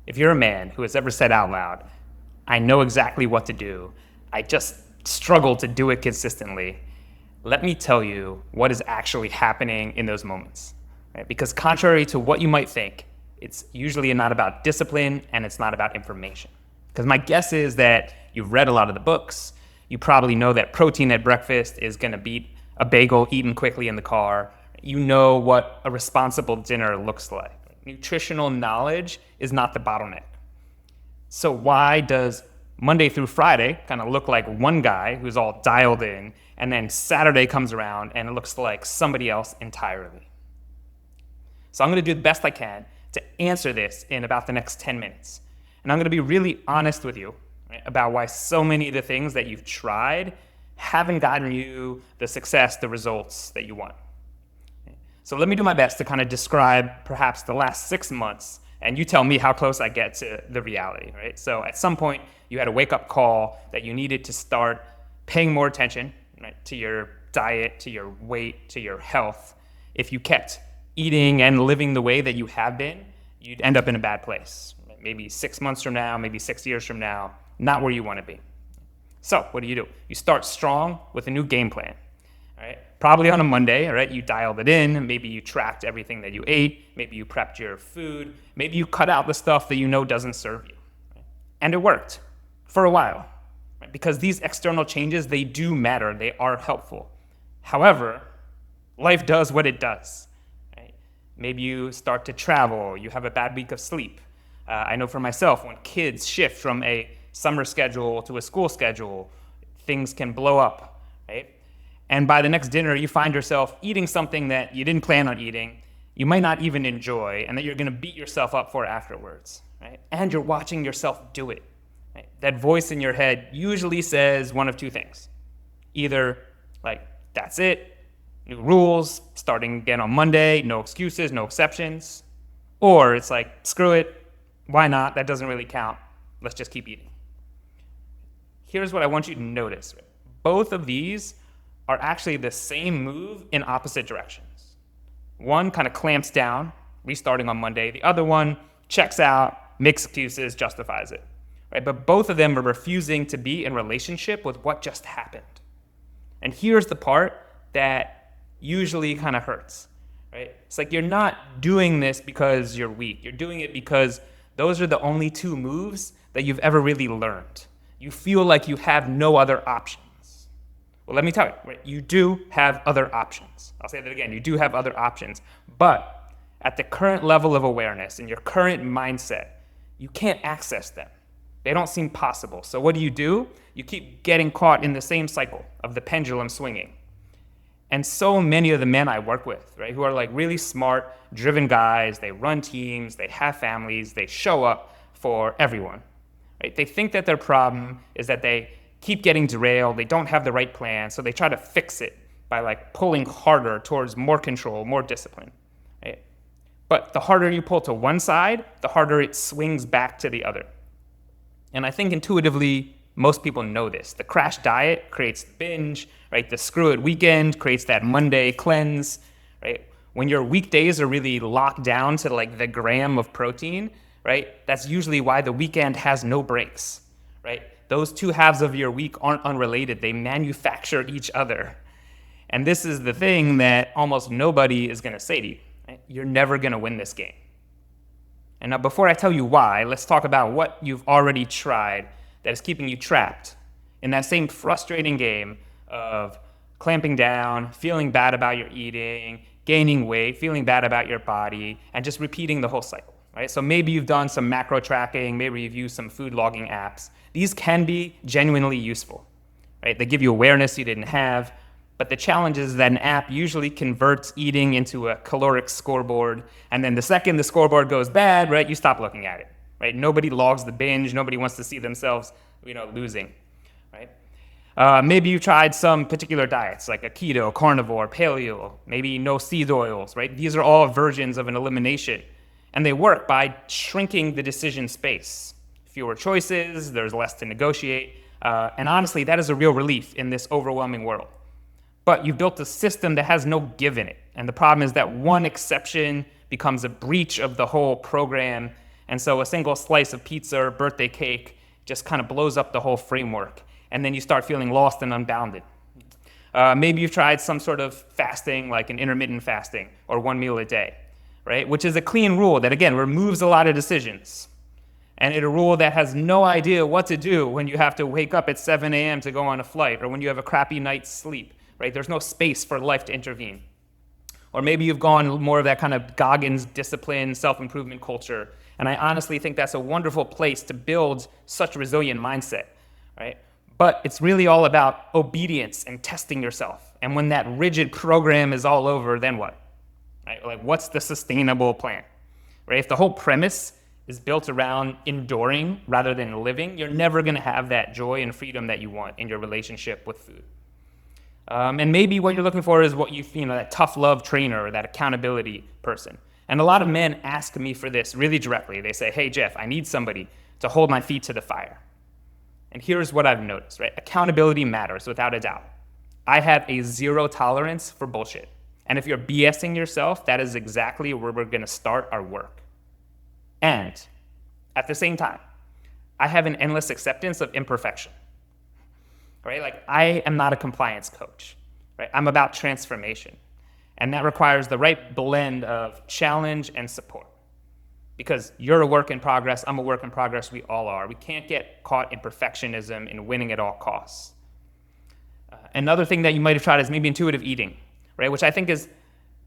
If you're a man who has ever said out loud, I know exactly what to do, I just struggle to do it consistently, let me tell you what is actually happening in those moments. Right? Because contrary to what you might think, it's usually not about discipline and it's not about information. Because my guess is that you've read a lot of the books. You probably know that protein at breakfast is going to beat a bagel eaten quickly in the car. You know what a responsible dinner looks like. Nutritional knowledge is not the bottleneck. So why does Monday through Friday kind of look like one guy who's all dialed in, and then Saturday comes around and it looks like somebody else entirely? So I'm going to do the best I can to answer this in about the next 10 minutes. And I'm going to be really honest with you, right, about why so many of the things that you've tried haven't gotten you the success, the results that you want. So let me do my best to kind of describe perhaps the last 6 months, and you tell me how close I get to the reality, right? So at some point, you had a wake-up call that you needed to start paying more attention, right, to your diet, to your weight, to your health. If you kept eating and living the way that you have been, you'd end up in a bad place. Maybe 6 months from now, maybe 6 years from now, not where you want to be. So what do? You start strong with a new game plan. Right? Probably on a Monday, all right, you dialed it in. Maybe you tracked everything that you ate. Maybe you prepped your food. Maybe you cut out the stuff that you know doesn't serve you. Right? And it worked for a while, right? Because these external changes, they do matter. They are helpful. However, life does what it does. Right? Maybe you start to travel. You have a bad week of sleep. I know for myself, when kids shift from a summer schedule to a school schedule, things can blow up, right? And by the next dinner, you find yourself eating something that you didn't plan on eating, you might not even enjoy, and that you're going to beat yourself up for afterwards, right? And you're watching yourself do it. Right? That voice in your head usually says one of two things. Either, like, that's it, new rules, starting again on Monday, no excuses, no exceptions. Or it's like, screw it, why not? That doesn't really count. Let's just keep eating. Here's what I want you to notice. Right? Both of these are actually the same move in opposite directions. One kind of clamps down, restarting on Monday. The other one checks out, makes excuses, justifies it. Right? But both of them are refusing to be in relationship with what just happened. And here's the part that usually kind of hurts. Right? It's like you're not doing this because you're weak. You're doing it because those are the only two moves that you've ever really learned. You feel like you have no other options. Well, let me tell you, right? You do have other options. I'll say that again. You do have other options. But at the current level of awareness and your current mindset, you can't access them. They don't seem possible. So what do? You keep getting caught in the same cycle of the pendulum swinging. And so many of the men I work with, right, who are like really smart, driven guys, they run teams, they have families, they show up for everyone. Right? They think that their problem is that they keep getting derailed, they don't have the right plan, so they try to fix it by like pulling harder towards more control, more discipline. Right? But the harder you pull to one side, the harder it swings back to the other. And I think intuitively, most people know this. The crash diet creates the binge, right? The screw it weekend creates that Monday cleanse, right? When your weekdays are really locked down to like the gram of protein, right? That's usually why the weekend has no breaks, right? Those two halves of your week aren't unrelated. They manufacture each other. And this is the thing that almost nobody is going to say to you. Right? You're never going to win this game. And now before I tell you why, let's talk about what you've already tried that is keeping you trapped in that same frustrating game of clamping down, feeling bad about your eating, gaining weight, feeling bad about your body, and just repeating the whole cycle. Right? So maybe you've done some macro tracking, maybe you've used some food logging apps. These can be genuinely useful. Right? They give you awareness you didn't have, but the challenge is that an app usually converts eating into a caloric scoreboard, and then the second the scoreboard goes bad, right, you stop looking at it. Right? Nobody logs the binge, nobody wants to see themselves, losing. Right? Maybe you tried some particular diets like a keto, carnivore, paleo, maybe no seed oils, right? These are all versions of an elimination. And they work by shrinking the decision space. Fewer choices, there's less to negotiate. And honestly, that is a real relief in this overwhelming world. But you've built a system that has no give in it. And the problem is that one exception becomes a breach of the whole program. And so a single slice of pizza or birthday cake just kind of blows up the whole framework. And then you start feeling lost and unbounded. Maybe you've tried some sort of fasting, like an intermittent fasting or 1 meal a day, right? Which is a clean rule that, again, removes a lot of decisions. And it's a rule that has no idea what to do when you have to wake up at 7 a.m. to go on a flight, or when you have a crappy night's sleep, right? There's no space for life to intervene. Or maybe you've gone more of that kind of Goggins discipline, self-improvement culture. And I honestly think that's a wonderful place to build such resilient mindset, right? But it's really all about obedience and testing yourself. And when that rigid program is all over, then what? Right? Like, what's the sustainable plan? Right? If the whole premise is built around enduring rather than living, you're never going to have that joy and freedom that you want in your relationship with food. And maybe what you're looking for is that tough love trainer or that accountability person. And a lot of men ask me for this really directly. They say, hey, Jeff, I need somebody to hold my feet to the fire. And here's what I've noticed, right? Accountability matters without a doubt. I have a zero tolerance for bullshit. And if you're BSing yourself, that is exactly where we're going to start our work. And at the same time, I have an endless acceptance of imperfection, right? Like, I am not a compliance coach, right? I'm about transformation. And that requires the right blend of challenge and support. Because you're a work in progress, I'm a work in progress, we all are. We can't get caught in perfectionism and winning at all costs. Another thing that you might have tried is maybe intuitive eating, right? Which I think is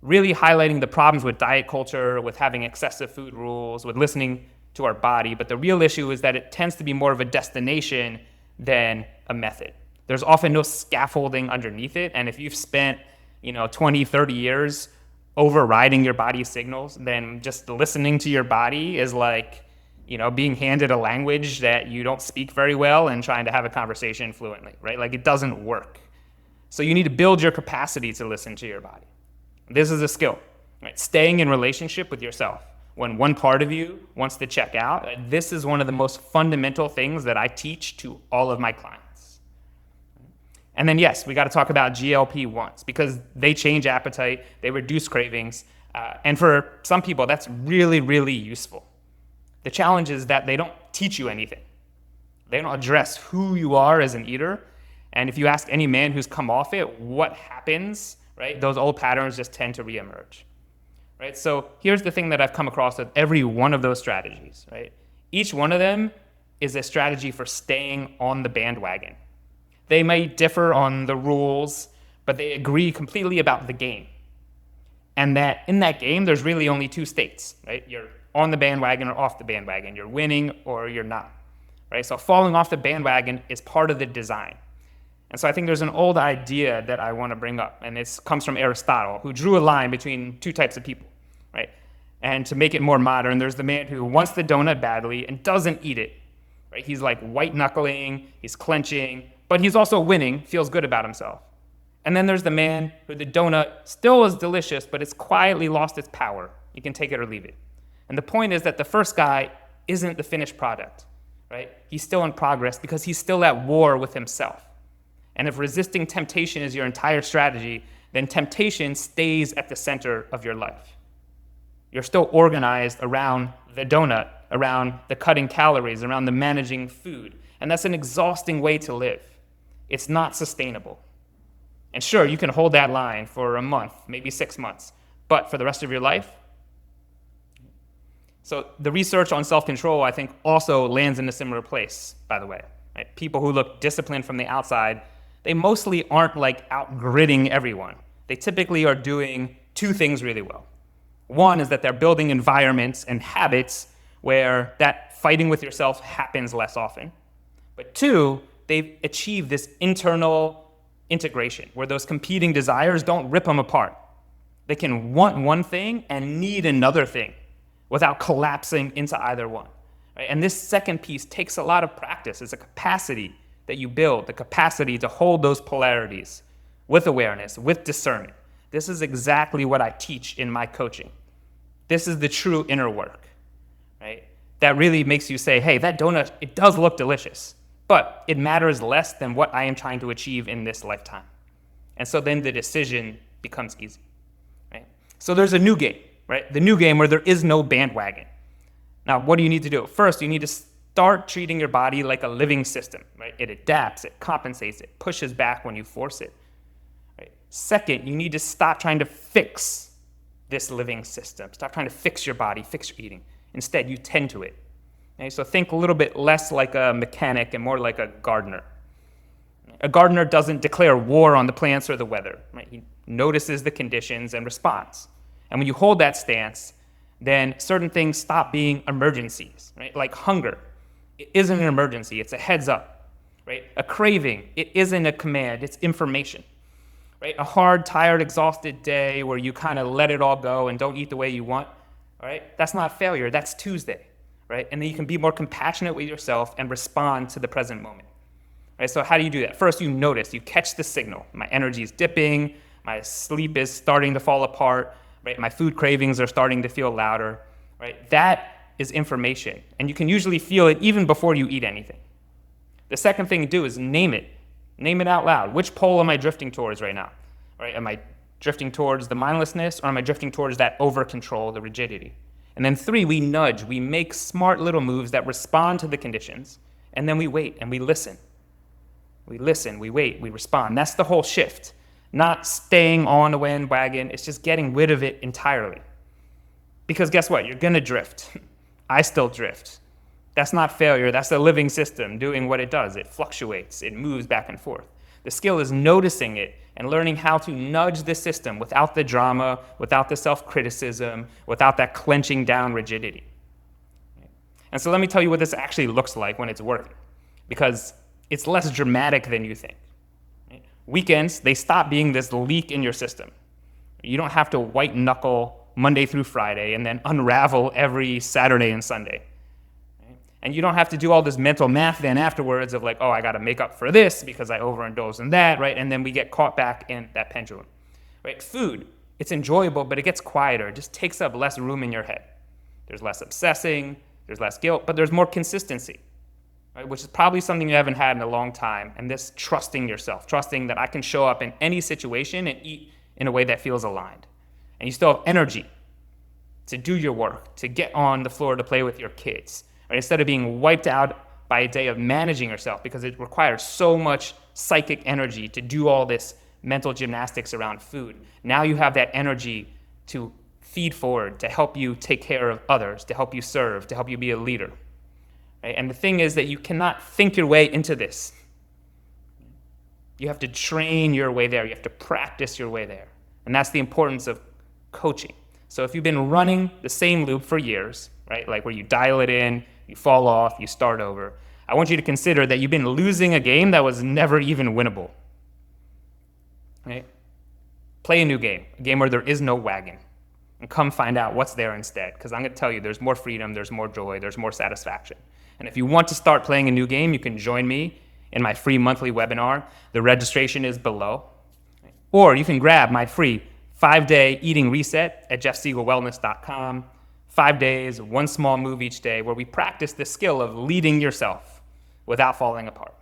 really highlighting the problems with diet culture, with having excessive food rules, with listening to our body. But the real issue is that it tends to be more of a destination than a method. There's often no scaffolding underneath it. And if you've spent 20, 30 years overriding your body's signals, then just listening to your body is like, being handed a language that you don't speak very well and trying to have a conversation fluently, right? Like, it doesn't work. So you need to build your capacity to listen to your body. This is a skill, right? Staying in relationship with yourself. When one part of you wants to check out, this is one of the most fundamental things that I teach to all of my clients. And then, yes, we got to talk about GLP-1s because they change appetite, they reduce cravings, and for some people, that's really, really useful. The challenge is that they don't teach you anything. They don't address who you are as an eater. And if you ask any man who's come off it, what happens, right? Those old patterns just tend to reemerge, right? So here's the thing that I've come across with every one of those strategies, right? Each one of them is a strategy for staying on the bandwagon. They may differ on the rules, but they agree completely about the game. And that in that game, there's really only two states, right? You're on the bandwagon or off the bandwagon. You're winning or you're not, right? So falling off the bandwagon is part of the design. And so I think there's an old idea that I want to bring up, and this comes from Aristotle, who drew a line between two types of people, right? And to make it more modern, there's the man who wants the donut badly and doesn't eat it, right? He's like white-knuckling, he's clenching, but he's also winning, feels good about himself. And then there's the man who the donut still is delicious, but it's quietly lost its power. You can take it or leave it. And the point is that the first guy isn't the finished product, right? He's still in progress because he's still at war with himself. And if resisting temptation is your entire strategy, then temptation stays at the center of your life. You're still organized around the donut, around the cutting calories, around the managing food. And that's an exhausting way to live. It's not sustainable. And sure, you can hold that line for a month, maybe 6 months, but for the rest of your life? So the research on self-control, I think, also lands in a similar place, by the way. Right? People who look disciplined from the outside, they mostly aren't like out-gritting everyone. They typically are doing two things really well. One is that they're building environments and habits where that fighting with yourself happens less often. But two, they've achieved this internal integration where those competing desires don't rip them apart. They can want one thing and need another thing without collapsing into either one. Right? And this second piece takes a lot of practice. It's a capacity that you build, the capacity to hold those polarities with awareness, with discernment. This is exactly what I teach in my coaching. This is the true inner work, right? That really makes you say, hey, that donut, it does look delicious, but it matters less than what I am trying to achieve in this lifetime. And so then the decision becomes easy, right? So there's a new game, right? The new game where there is no bandwagon. Now, what do you need to do? First, you need to start treating your body like a living system, right? It adapts, it compensates, it pushes back when you force it. Right? Second, you need to stop trying to fix this living system. Stop trying to fix your body, fix your eating. Instead, you tend to it. Okay? So think a little bit less like a mechanic and more like a gardener. A gardener doesn't declare war on the plants or the weather. Right? He notices the conditions and responds. And when you hold that stance, then certain things stop being emergencies, right? Like hunger, it isn't an emergency, it's a heads up, right? A craving, it isn't a command, it's information, right? A hard, tired, exhausted day where you kind of let it all go and don't eat the way you want, all right? That's not failure, that's Tuesday, right? And then you can be more compassionate with yourself and respond to the present moment, right? So how do you do that? First, you notice, you catch the signal. My energy is dipping, my sleep is starting to fall apart, right? My food cravings are starting to feel louder, right? That is information, and you can usually feel it even before you eat anything. The second thing to do is name it. Name it out loud. Which pole am I drifting towards right now? Right? Am I drifting towards the mindlessness, or am I drifting towards that over-control, the rigidity? And then 3, we nudge. We make smart little moves that respond to the conditions, and then we wait and we listen. We listen, we wait, we respond. That's the whole shift. Not staying on the wagon, it's just getting rid of it entirely. Because guess what? You're gonna drift. I still drift. That's not failure, that's the living system doing what it does. It fluctuates, it moves back and forth. The skill is noticing it and learning how to nudge the system without the drama, without the self-criticism, without that clenching down rigidity. And so let me tell you what this actually looks like when it's working, because it's less dramatic than you think. Weekends, they stop being this leak in your system. You don't have to white knuckle Monday through Friday and then unravel every Saturday and Sunday. And you don't have to do all this mental math then afterwards of like, oh, I got to make up for this because I overindulged in that, right? And then we get caught back in that pendulum, right? Food, it's enjoyable, but it gets quieter. It just takes up less room in your head. There's less obsessing, there's less guilt, but there's more consistency. Right, which is probably something you haven't had in a long time, and this trusting yourself, trusting that I can show up in any situation and eat in a way that feels aligned. And you still have energy to do your work, to get on the floor to play with your kids, right? Instead of being wiped out by a day of managing yourself, because it requires so much psychic energy to do all this mental gymnastics around food. Now you have that energy to feed forward, to help you take care of others, to help you serve, to help you be a leader. Right? And the thing is that you cannot think your way into this. You have to train your way there. You have to practice your way there. And that's the importance of coaching. So if you've been running the same loop for years, right, like where you dial it in, you fall off, you start over, I want you to consider that you've been losing a game that was never even winnable. Right? Play a new game, a game where there is no wagon, and come find out what's there instead. Because I'm going to tell you, there's more freedom, there's more joy, there's more satisfaction. And if you want to start playing a new game, you can join me in my free monthly webinar. The registration is below. Or you can grab my free 5-day eating reset at jeffsiegelwellness.com. 5 days, one small move each day, where we practice the skill of leading yourself without falling apart.